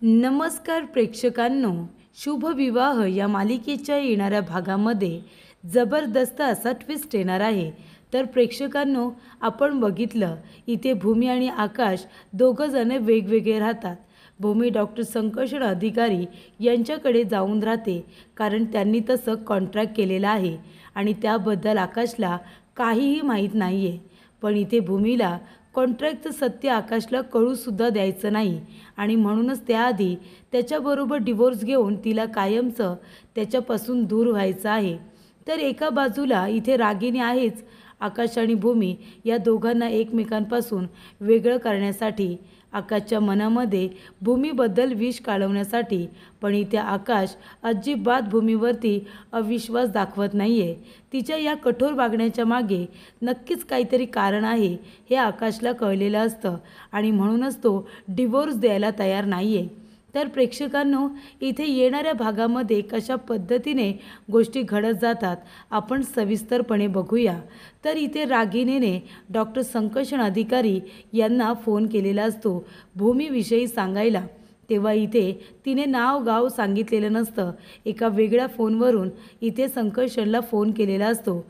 नमस्कार प्रेक्षकांनो, शुभ विवाह या मालिकेच्या येणाऱ्या भागामध्ये जबरदस्त असा ट्विस्ट येणार आहे। तर प्रेक्षकांनो, आपण बघितलं इथे भूमी आणि आकाश दोघं जण वेगवेगळे राहतात। भूमी डॉक्टर संकर्षण अधिकारी यांच्याकडे जाऊन राहते, कारण त्यांनी तसं कॉन्ट्रॅक्ट केलेलं आहे आणि त्याबद्दल आकाशला काहीही माहीत नाही आहे। पण इथे भूमीला कॉन्ट्रॅक्टचं सत्य आकाशला कळूसुद्धा द्यायचं नाही आणि म्हणूनच त्याआधी त्याच्याबरोबर डिवोर्स घेऊन तिला कायमचं त्याच्यापासून दूर व्हायचं आहे। तर एका बाजूला इथे रागिनी आहेच, आकाश आणि भूमी या दोघांना एकमेकांपासून वेगळं करण्यासाठी, आकाशच्या मनामध्ये भूमीबद्दल विष काढवण्यासाठी। पण इथे आकाश अजिबात भूमीवरती अविश्वास दाखवत नाही आहे। तिच्या या कठोर वागण्याच्या मागे नक्कीच काहीतरी कारण आहे हे आकाशला कळलेलं असतं आणि म्हणूनच तो डिवोर्स द्यायला तयार नाही आहे। तर प्रेक्षकांनो, इथे येणाऱ्या भागामध्ये कशा पद्धतीने गोष्टी घडत जातात आपण सविस्तरपणे बघूया। तर इथे रागिनीने डॉक्टर संकर्षण अधिकारी यांना फोन केलेला असतो भूमीविषयी सांगायला। तेव्हा इथे तिने नाव गाव सांगितलेलं नसतं, एका वेगळ्या फोनवरून इथे संकर्षणला फोन केलेला असतो।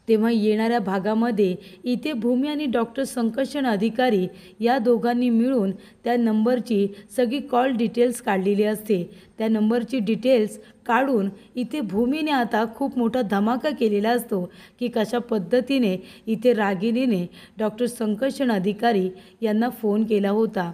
तेव्हा येणाऱ्या भागामध्ये इथे भूमी आणि डॉक्टर संकर्षण अधिकारी या दोघांनी मिळून त्या नंबरची सगळी कॉल डिटेल्स काढलेली असते। त्या नंबरची डिटेल्स काढून इथे भूमीने आता खूप मोठा धमाका केलेला असतो की कशा पद्धतीने इथे रागिनीने डॉक्टर संकर्षण अधिकारी यांना फोन केला होता।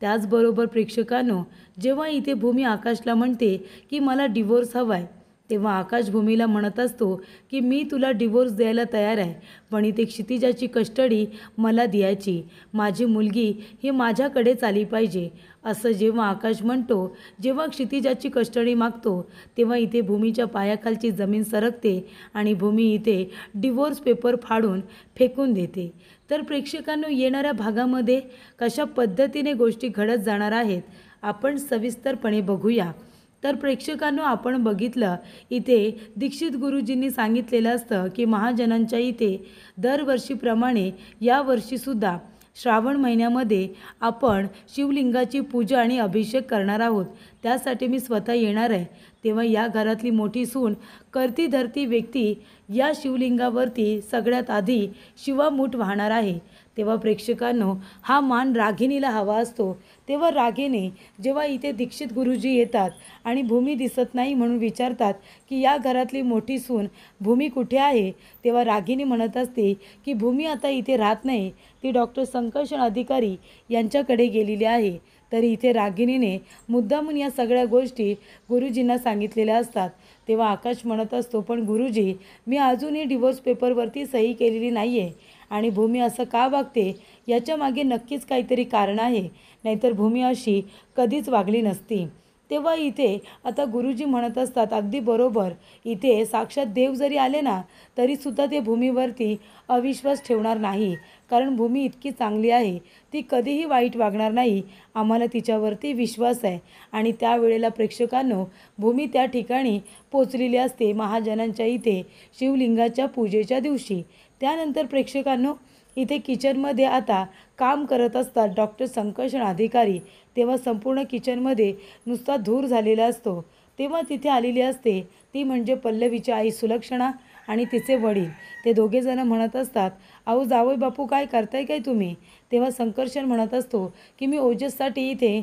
त्याचबरोबर प्रेक्षकांनो, जेव्हा इथे भूमी आकाशला म्हणते की मला डिवोर्स हवा आहे, तेव्हा आकाश भूमीला म्हणत असतो की मी तुला डिवोर्स द्यायला तयार आहे, पण इथे क्षितिजाची कस्टडी मला द्यायची, माझी मुलगी ही माझ्याकडेच आली पाहिजे, असं जेव्हा आकाश म्हणतो। जेव्हा क्षितिजाची कस्टडी मागतो तेव्हा इथे भूमीच्या पायाखालची जमीन सरकते आणि भूमी इथे डिवोर्स पेपर फाडून फेकून देते। तर प्रेक्षकांनो, येणाऱ्या भागामध्ये कशा पद्धतीने गोष्टी घडत जाणार आहेत आपण सविस्तरपणे बघूया। तर प्रेक्षकांनो, आपण बघितलं इथे दीक्षित गुरुजींनी सांगितलेलं असतं की महाजनांच्या इथे दरवर्षीप्रमाणे यावर्षीसुद्धा श्रावण महिन्यामध्ये आपण शिवलिंगाची पूजा आणि अभिषेक करणार आहोत, त्यासाठी मी स्वतः येणार आहे। तेव्हा या घरातली मोठी सून करती धरती व्यक्ती या शिवलिंगावरती सगळ्यात आधी शिवामूठ वाहणार आहे। तेव्हा प्रेक्षकांनो, हा मान रागिनीला हवा असतो। तेव्हा रागिनी जेव्हा इथे दीक्षित गुरुजी येतात आणि भूमी दिसत नाही म्हणून विचारतात की या घरातली मोठी सून भूमी कुठे आहे, तेव्हा रागिनी म्हणत असते की भूमी आता इथे राहत नाही, ती डॉक्टर संकर्षण अधिकारी यांच्याकडे गेलेली आहे। तर इथे रागिनीने मुद्दामून या सगळ्या गोष्टी गुरुजींना सांगितलेल्या असतात। तेव्हा आकाश म्हणत असतो, पण गुरुजी, मी अजूनही डिवोर्स पेपरवरती सही केलेली नाही आहे आणि भूमी असं का वागते याच्या मागे नक्कीच काहीतरी कारण आहे, नाहीतर भूमी अशी कधीच वागली नसती। तेव्हा इथे आता गुरुजी म्हणत असतात, अगदी बरोबर, इथे साक्षात देव जरी आले ना तरीसुद्धा ते भूमीवरती अविश्वास ठेवणार नाही, कारण भूमी इतकी चांगली आहे, ती कधीही वाईट वागणार नाही, आम्हाला तिच्यावरती विश्वास आहे। आणि त्यावेळेला प्रेक्षकांनो, भूमी त्या ठिकाणी पोचलेली असते महाजनांच्या इथे शिवलिंगाच्या पूजेच्या दिवशी। त्यानंतर प्रेक्षकांनो, इथे किचनमध्ये आता काम करत असतात डॉक्टर संकर्षण अधिकारी। तेव्हा संपूर्ण किचनमध्ये नुसता धूर झालेला असतो। तेव्हा तिथे आलेली असते ती म्हणजे पल्लवीची आई सुलक्षणा आणि तिचे वडील। ते दोघे जण म्हणत असतात, अहो जावई बापू, काय करताय काय तुम्ही? तेव्हा संकर्षण म्हणत असतो की मी ओजससाठी इथे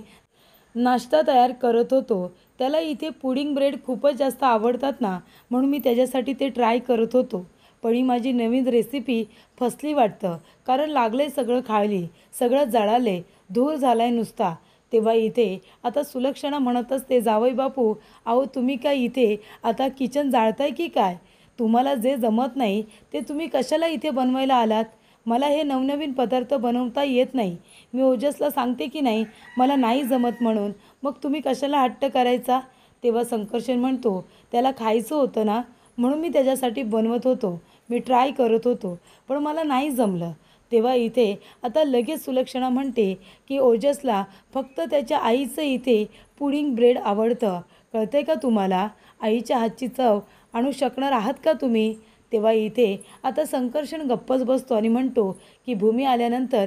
नाश्ता तयार करत होतो, त्याला इथे पुडिंग ब्रेड खूपच जास्त आवडतात ना, म्हणून मी त्याच्यासाठी ते ट्राय करत होतो, पण ही माझी नवीन रेसिपी फसली वाटतं, कारण लागले सगळं खायली, सगळं जळाले, धूर झालाय नुसता। तेव्हा इथे आता सुलक्षणा म्हणत असते, जावई बापू, अहो तुम्ही काय इथे आता किचन जाळताय की काय? तुम्हाला जे जमत नाही ते तुम्ही कशाला इथे बनवायला आलात? मला हे नवनवीन पदार्थ बनवता येत नाही, मी ओजसला सांगते की नाही मला नाही जमत म्हणून, मग तुम्ही कशाला हट्ट करायचा? तेव्हा संकर्षण म्हणतो, त्याला खायचं होतं ना, म्हणून मी त्याच्यासाठी बनवत होतो, मी ट्राय करत होतो, पण मला नाही जमलं। तेव्हा इथे आता लगेच सुलक्षणा म्हणते की ओजसला फक्त त्याच्या आईचं इथे पुडिंग ब्रेड आवडतं, कळतंय का तुम्हाला? आईच्या हातची चव आणू शकणार आहात का तुम्ही? तेव्हा इथे आता संकर्षण गप्पच बसतो आणि म्हणतो की भूमी आल्यानंतर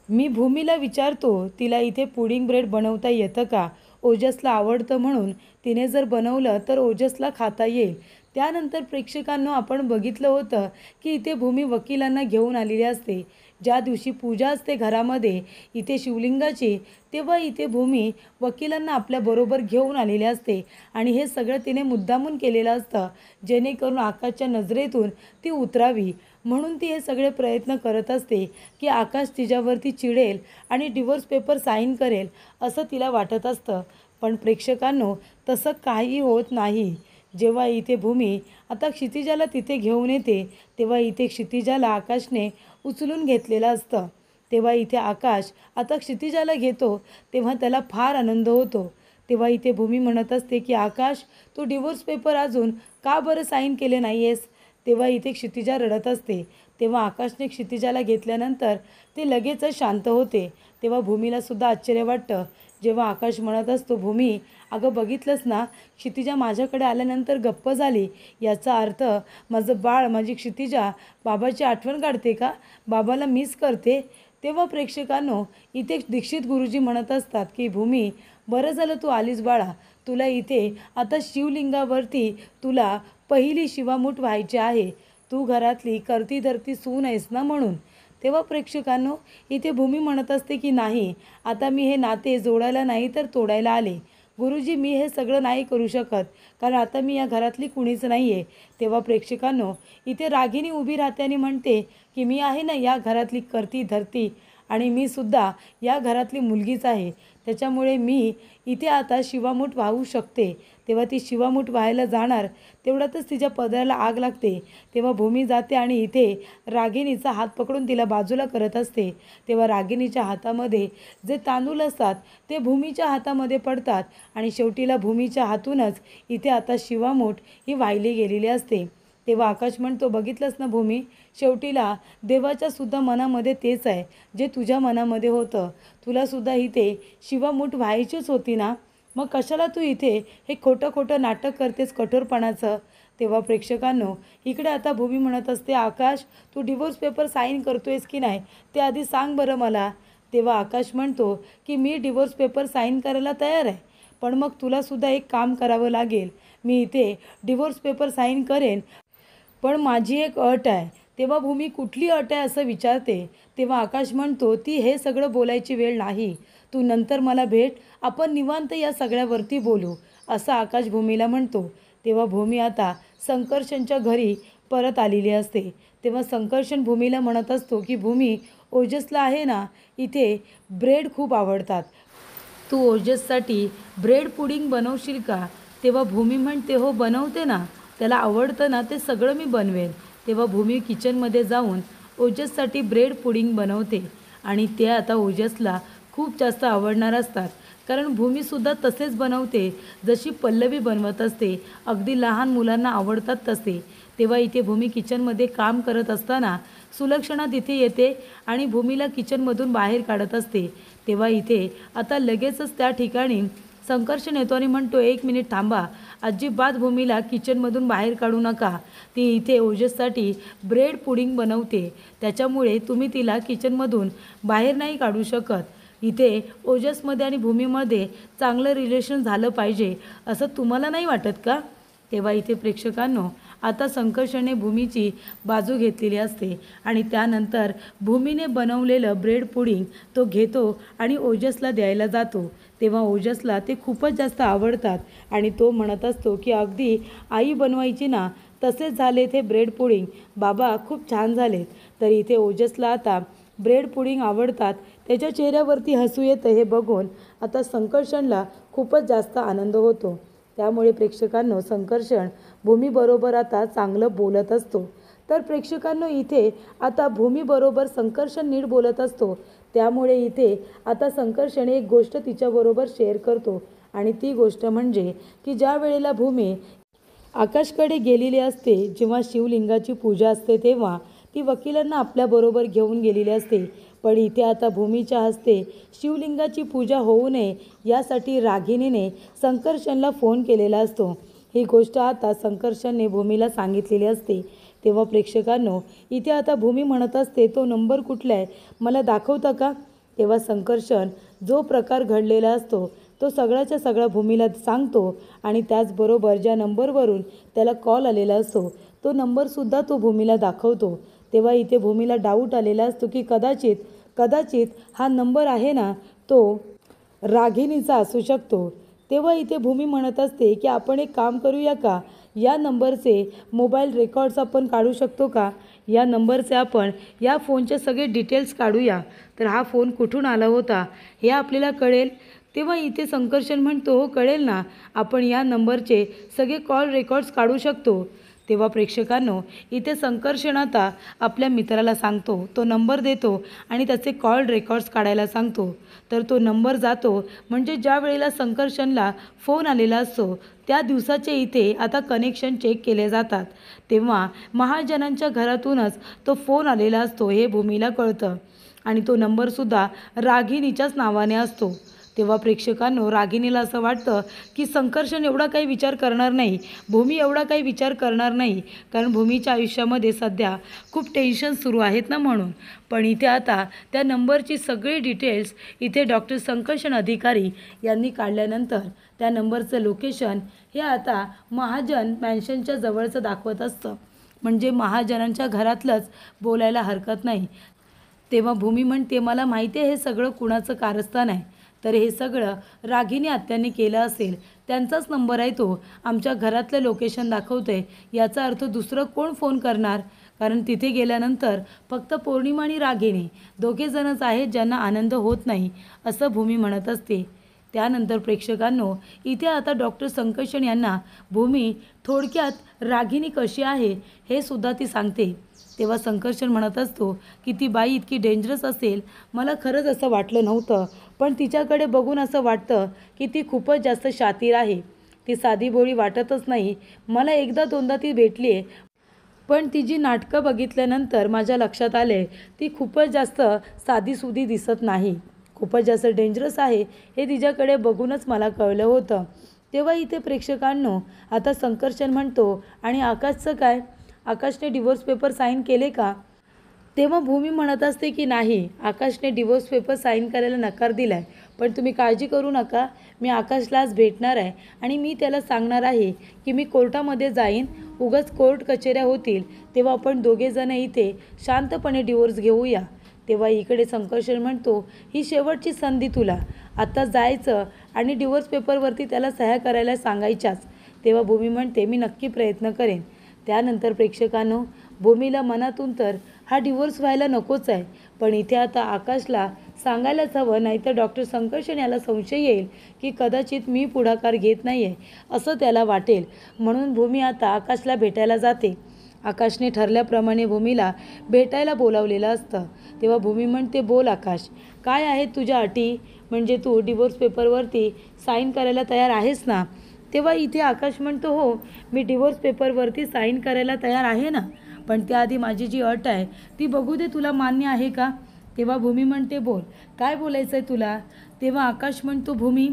मी भूमीला विचारतो तिला इथे पुडिंग ब्रेड बनवता येतं का, ओजसला आवडतं म्हणून तिने जर बनवलं तर ओजसला खाता येईल. त्यानंतर प्रेक्षकांनो आपण बघितलं होतं की इथे भूमी वकिलांना घेऊन आलेली असते. ज्या दिवशी पूजा असते घरामध्ये इथे शिवलिंगाची, तेव्हा इथे भूमी वकिलांना आपल्याबरोबर घेऊन आलेली असते आणि हे सगळं तिने मुद्दामून केलेलं असतं जेणेकरून आकाशच्या नजरेतून ती उतरावी. म्हणून ती हे सगळे प्रयत्न करत असते की आकाश तिच्यावरती चिडेल आणि डिवोर्स पेपर साईन करेल असं तिला वाटत असतं. पण प्रेक्षकांनो तसं काही होत नाही. जेव्हा इथे भूमी आता क्षितिजाला तिथे घेऊन येते तेव्हा इथे क्षितिजाला आकाशने उचलून घेतलेलं असतं. तेव्हा इथे आकाश आता क्षितिजाला घेतो तेव्हा त्याला फार आनंद होतो. तेव्हा इथे भूमी म्हणत असते की आकाश, तू डिवोर्स पेपर अजून का बरं साईन केले नाही आहेस. तेव्हा इथे क्षितिजा रडत असते. तेव्हा आकाशने क्षितिजाला घेतल्यानंतर ते लगेचच शांत होते. तेव्हा भूमीला सुद्धा आश्चर्य वाटतं. जेव्हा आकाश म्हणत असतो, भूमी अगं बघितलंस ना, क्षितिजा माझ्याकडे आल्यानंतर गप्प झाली. याचा अर्थ माझं बाळ, माझी क्षितिजा बाबाची आठवण काढते का, बाबाला मिस करते. तेव्हा प्रेक्षकांनो इथे दीक्षित गुरुजी म्हणत असतात की भूमी, बरं झालं तू आलीस बाळा. तुला इथे आता शिवलिंगावरती तुला पहिली शिवामूठ व्हायची आहे. तू घरातली करती धरती सून आहेस ना म्हणून. तेव्हा प्रेक्षकांनो इथे भूमी म्हणत असते की नाही, आता मी हे नाते जोडायला नाही तर तोडायला आले. गुरुजी मी हे सगळं नाही करू शकत कारण आता मी या घरातली कुणीच नाही आहे. तेव्हा प्रेक्षकांनो इथे रागिनी उभी राहते आणि म्हणते की मी आहे ना या घरातली करती धरती आणि मी सुद्धा या घरातली मुलगीच आहे. त्याच्यामुळे मी इथे आता शिवामूठ वाहू शकते. तेव्हा ती शिवामूठ व्हायला जाणार तेवढ्यातच तिच्या पदराला आग लागते. तेव्हा भूमी जाते आणि इथे रागिणीचा हात पकडून तिला बाजूला करत असते. तेव्हा रागिणीच्या हातामध्ये जे तांदूळ असतात ते भूमीच्या हातामध्ये पडतात आणि शेवटीला भूमीच्या हातूनच इथे आता शिवामूठ ही वाहिली गेलेली असते. तेव्हा आकाश म्हणतो, बघितलंस ना भूमी, शेवटीला देवाच्या सुद्धा मनामध्ये तेच आहे जे तुझ्या मनामध्ये होतं. तुलासुद्धा इथे शिवामूठ व्हायचीच होती ना, मग कशाला तू इथे हे खोटं खोटं नाटक करतेस कठोरपणाचं. तेव्हा प्रेक्षकांनो इकडे आता भूमी म्हणत असते, आकाश तू डिवोर्स पेपर साईन करतोयस की नाही ते आधी सांग बरं मला. तेव्हा आकाश म्हणतो की मी डिवोर्स पेपर साईन करायला तयार आहे, पण मग तुलासुद्धा एक काम करावं लागेल. मी इथे डिवोर्स पेपर साईन करेन पण माझी एक अट आहे. तेव्हा भूमी कुठली अट आहे असं विचारते. तेव्हा आकाश म्हणतो, ती हे सगळं बोलायची वेळ नाही, तू नंतर मला भेट, आपण निवांत या सगळ्यावरती बोलू, असं आकाश भूमीला म्हणतो. तेव्हा भूमी आता संकर्षणच्या घरी परत आलेली असते. तेव्हा संकर्षण भूमीला म्हणत असतो की भूमी, ओजसला आहे ना इथे ब्रेड खूप आवडतात, तू ओजससाठी ब्रेड पुडिंग बनवशील का. तेव्हा भूमी म्हणते, हो बनवते ना, त्याला आवडतं ना ते सगळं मी बनवेन. तेव्हा भूमी किचनमध्ये जाऊन ओजससाठी ब्रेड पुडिंग बनवते आणि ते आता ओजसला खूप जास्त आवडणार असतात कारण भूमीसुद्धा तसेच बनवते जशी पल्लवी बनवत असते, अगदी लहान मुलांना आवडतात तसे. तेव्हा इथे भूमी किचनमध्ये काम करत असताना सुलक्षणा तिथे येते आणि भूमीला किचनमधून बाहेर काढत असते. तेव्हा इथे आता लगेचच त्या ठिकाणी संकर्षण येतो आणि म्हणतो, एक मिनिट थांबा, अजिबात भूमीला किचनमधून बाहेर काढू नका. ती इथे ओजससाठी ब्रेड पुडिंग बनवते, त्याच्यामुळे तुम्ही तिला किचनमधून बाहेर नाही काढू शकत. इथे ओजसमध्ये आणि भूमीमध्ये चांगलं रिलेशन झालं पाहिजे असं तुम्हाला नाही वाटत का. तेव्हा इथे प्रेक्षकांनो आता संकर्षणने भूमीची बाजू घेतलेली असते आणि त्यानंतर भूमीने बनवलेलं ब्रेड पुडिंग तो घेतो आणि ओजसला द्यायला जातो. तेव्हा ओजसला ते खूपच जास्त आवडतात आणि तो म्हणत असतो की अगदी आई बनवायची ना तसेच झाले ते ब्रेड पुडिंग, बाबा खूप छान झालेत. तर इथे ओजसला आता ब्रेड पुडिंग आवडतात, त्याच्या चेहऱ्यावरती हसू येतं हे बघून आता संकर्षणला खूपच जास्त आनंद होतो. त्यामुळे प्रेक्षकांनो संकर्षण भूमीबरोबर आता चांगलं बोलत असतो. तर प्रेक्षकांनो इथे आता भूमीबरोबर संकर्षण नीट बोलत असतो, त्यामुळे इथे आता संकर्षण एक गोष्ट तिच्याबरोबर शेअर करतो आणि ती गोष्ट म्हणजे की ज्या वेळेला भूमी आकाशकडे गेलेली असते, जेव्हा शिवलिंगाची पूजा असते तेव्हा ती वकिलांना आपल्याबरोबर घेऊन गेलेली असते. पण इथे आता भूमीच्या हस्ते शिवलिंगाची पूजा होऊ नये यासाठी रागिणीने संकर्षणला फोन केलेला असतो. ही गोष्ट आता संकर्षणने भूमीला सांगितलेली असते. तेव्हा प्रेक्षकांनो इथे आता भूमी म्हणत असते, तो नंबर कुठला आहे मला दाखवता का. तेव्हा संकर्षण जो प्रकार घडलेला असतो तो सगळ्याच्या सगळा भूमीला सांगतो आणि त्याचबरोबर ज्या नंबरवरून त्याला कॉल आलेला असतो तो नंबरसुद्धा तो भूमीला दाखवतो। तेव्हा इथे भूमीला डाऊट आलेला असतो की कदाचित हा नंबर आहे ना तो रागिणीचा असू शकतो। तेव्हा इथे भूमी म्हणत असते की आपण एक काम करूया का, या नंबरचे मोबाईल रेकॉर्ड्स आपण काढू शकतो का, या नंबरचे आपण या फोनचे सगळे डिटेल्स काढूया, तर हा फोन कुठून आला होता हे आपल्याला कळेल। तेव्हा इथे संकर्षण म्हणतो, हो कळेल ना, आपण या नंबरचे सगळे कॉल रेकॉर्ड्स काढू शकतो। तेव्हा प्रेक्षकांनो इथे संकर्षण आता आपल्या मित्राला सांगतो, तो नंबर देतो आणि त्याचे कॉल रेकॉर्ड्स काढायला सांगतो। तर तो नंबर जातो, म्हणजे ज्या वेळेला संकर्षणला फोन आलेला असतो त्या दिवसाचे इथे आता कनेक्शन चेक केले जातात। तेव्हा महाजनांच्या घरातूनच तो फोन आलेला असतो हे भूमीला कळतं आणि तो नंबरसुद्धा रागिणीच्याच नावाने असतो। तेव्हा प्रेक्षकांनो रागिणीला असं वाटतं की संकर्षण एवढा काही विचार करणार नाही, भूमी एवढा काही विचार करणार नाही, कारण भूमीच्या आयुष्यामध्ये सध्या खूप टेन्शन सुरू आहेत ना म्हणून। पण इथे आता त्या नंबरची सगळी डिटेल्स इथे डॉक्टर संकर्षण अधिकारी यांनी काढल्यानंतर त्या नंबरचं लोकेशन हे आता महाजन मॅन्शनच्या जवळचं दाखवत असतं, म्हणजे महाजनांच्या घरातलंच बोलायला हरकत नाही। तेव्हा भूमी म्हणते, मला माहिती आहे हे सगळं कुणाचं कारस्थान आहे, तर हे सगळं रागिणी आत्याने केलं असेल, त्यांचाच नंबर आहे तो, आमच्या घरातलं लोकेशन दाखवतोय, याचा अर्थ दुसरं कोण फोन करणार, कारण तिथे गेल्यानंतर फक्त पौर्णिमा आणि रागिणी दोघे जणच आहेत ज्यांना आनंद होत नाही, असं भूमी म्हणत असते। त्यानंतर प्रेक्षकांनो इथे आता डॉक्टर संकर्षण यांना भूमी थोडक्यात रागिणी कशी आहे हे सुद्धा ती सांगते। तेव्हा संकर्षण म्हणत असतो की ती बाई इतकी डेंजरस असेल मला खरंच असं वाटलं नव्हतं, पण तिच्याकडे बघून असं वाटतं की ती खूपच जास्त शातीर आहे, ती साधी भोळी वाटतच नाही। मला एकदा दोनदा ती भेटली आहे, पण तिची नाटकं बघितल्यानंतर माझ्या लक्षात आले ती खूपच जास्त साधीसुधी दिसत नाही, खूपच जास्त डेंजरस आहे हे तिच्याकडे बघूनच मला कळलं होतं। तेव्हा इथे प्रेक्षकांनो आता संकर्षण म्हणतो, आणि आकाशचं काय, आकाशने डिवोर्स पेपर साईन केले का? तेव्हा भूमी म्हणत असते की नाही, आकाशने डिवोर्स पेपर साईन करायला नकार दिला आहे, पण तुम्ही काळजी करू नका, मी आकाशला आज भेटणार आहे आणि मी त्याला सांगणार आहे की मी कोर्टामध्ये जाईन, उगाच कोर्ट कचेऱ्या होतील, तेव्हा आपण दोघे जण इथे शांतपणे डिवोर्स घेऊया। तेव्हा इकडे संकर्षण म्हणतो, ही शेवटची संधी तुला, आता जायचं आणि डिवोर्स पेपरवरती त्याला सह्या करायला सांगायच्याच। तेव्हा भूमी म्हणते, मी नक्की प्रयत्न करेन। त्यानंतर प्रेक्षकांनो भूमीला मनातून तर हा डिवोर्स व्हायला नकोच आहे, पण इथे आता आकाशला सांगायलाच हवं, नाहीतर डॉक्टर संकर्षण याला संशय येईल की कदाचित मी पुढाकार घेत नाही आहे असं त्याला वाटेल, म्हणून भूमी आता आकाशला भेटायला जाते। आकाशने ठरल्याप्रमाणे भूमीला भेटायला बोलावलेलं असतं। तेव्हा भूमी म्हणते, बोल आकाश, काय आहेत तुझ्या अटी, म्हणजे तू डिवोर्स पेपरवरती साईन करायला तयार आहेस ना? तेव्हा इथे आकाश म्हणतो, हो मी डिवोर्स पेपरवरती साईन करायला तयार आहे ना, पण त्याआधी माझी जी अट आहे ती बघू दे, तुला मान्य आहे का? तेव्हा भूमी म्हणते, बोल काय बोलायचं आहे तुला? तेव्हा आकाश म्हणतो, भूमी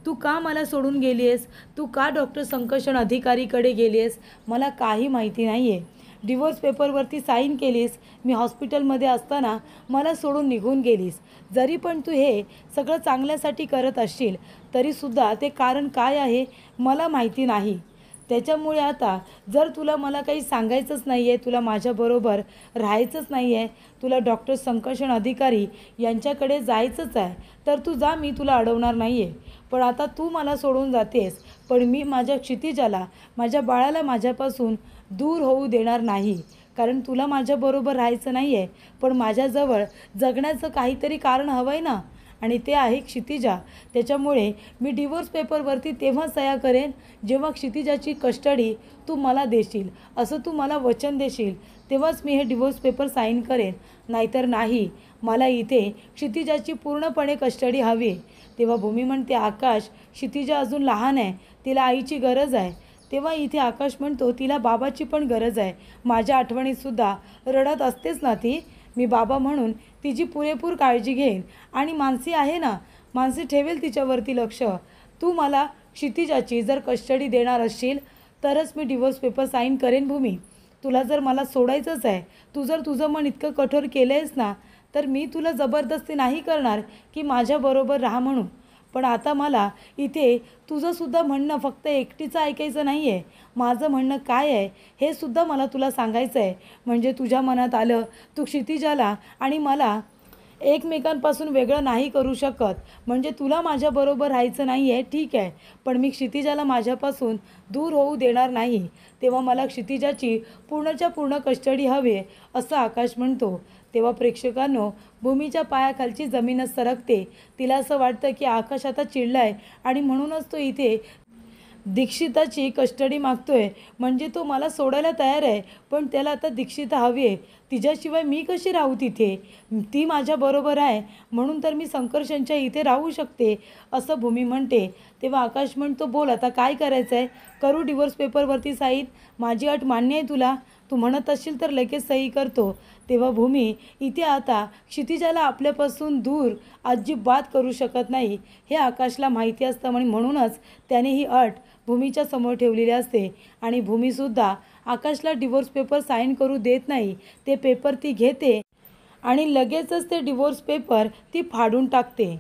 तू का मला सोडून गेली आहेस, तू का डॉक्टर संकर्षण अधिकारीकडे गेली आहेस, मला काही माहिती नाही आहे। डिवोर्स पेपरवरती साईन केलीस, मी हॉस्पिटलमध्ये असताना मला सोडून निघून गेलीस, जरी पण तू हे सगळं चांगल्यासाठी करत असशील तरीसुद्धा ते कारण काय आहे मला माहिती नाही। त्याच्यामुळे आता जर तुला मला काही सांगायचंच नाही आहे, तुला माझ्याबरोबर राहायचंच नाही आहे, तुला डॉक्टर संकर्षण अधिकारी यांच्याकडे जायचंच आहे, तर तू जा, मी तुला अडवणार नाही आहे। पण आता तू मला सोडून जातेस, पण मी माझ्या क्षितिजाला, माझ्या बाळाला माझ्यापासून दूर होऊ देणार नाही, कारण तुला माझ्याबरोबर राहायचं नाही आहे, पण माझ्याजवळ जगण्याचं काहीतरी कारण हवं आहे ना, आणि ते आहे क्षितिजा। त्याच्यामुळे मी डिवोर्स पेपरवरती तेव्हा सह्या करेन जेव्हा क्षितिजाची कस्टडी तू मला देशील, असं तू मला वचन देशील, तेव्हाच मी हे डिवोर्स पेपर साईन करेन, नाहीतर नाही, मला इथे क्षितिजाची पूर्णपणे कस्टडी हवी आहे। तेव्हा भूमी म्हणते, आकाश क्षितिजा अजून लहान आहे, तिला आईची गरज आहे। तेव्हा इथे आकाश म्हणतो, तिला बाबाची पण गरज आहे, माझ्या आठवणीतसुद्धा रडत असतेच ना ती, मी बाबा म्हणून तिची पुरेपूर काळजी घेईन, आणि मानसी आहे ना, मानसी ठेवेल तिच्यावरती लक्ष। तू मला क्षितिजाची जर कस्टडी देणार असशील तरच मी डिवोर्स पेपर साईन करेन भूमी, तुला जर मला सोडायचंच आहे, तू जर तुझं मन इतकं कठोर केलं आहेस ना, तर मी तुला जबरदस्ती नाही करणार की माझ्याबरोबर राहा म्हणून. पण आता मला इथे तुझंसुद्धा म्हणणं फक्त एकटीचं ऐकायचं नाही आहे. माझं म्हणणं काय आहे हे सुद्धा मला तुला सांगायचं आहे. म्हणजे तुझ्या मनात आलं तू क्षितिजाला आणि मला एकमेकांपासून वेगळं नाही करू शकत. म्हणजे तुला माझ्याबरोबर राहायचं नाही आहे, ठीक आहे. पण मी क्षितिजाला माझ्यापासून दूर होऊ देणार नाही. तेव्हा मला क्षितिजाची पूर्णच्या पूर्ण कस्टडी हवी आहे असं आकाश म्हणतो. तेव्हा प्रेक्षकांनो, भूमीच्या पायाखालची जमीनच सरकते. तिला असं वाटतं की आकाश आता चिडलाय आणि म्हणूनच तो इथे दीक्षिताची कस्टडी मागतोय. म्हणजे तो मला सोडायला तयार आहे, पण त्याला आता दीक्षिता हवी आहे. तिच्याशिवाय मी कशी राहू तिथे? ती माझ्याबरोबर आहे म्हणून तर मी संकर्षणच्या इथे राहू शकते असं भूमी म्हणते. तेव्हा आकाश म्हणतो, बोल आता काय करायचं आहे? करू डिवोर्स पेपरवरती साईन? माझी अट मान्य आहे तुला? तू म्हणत असशील तर लगेच सही करतो. तेव्हा भूमी इथे आता क्षितिजाला आपल्यापासून दूर अजिबात करू शकत नाही हे आकाशला माहिती असतं आणि म्हणूनच त्याने ही अट भूमीच्या समोर ठेवलेली असते. आणि भूमीसुद्धा आकाशला डिवोर्स पेपर साईन करू देत नाही. ते पेपर ती घेते आणि लगेचच ते डिवोर्स पेपर ती फाडून टाकते.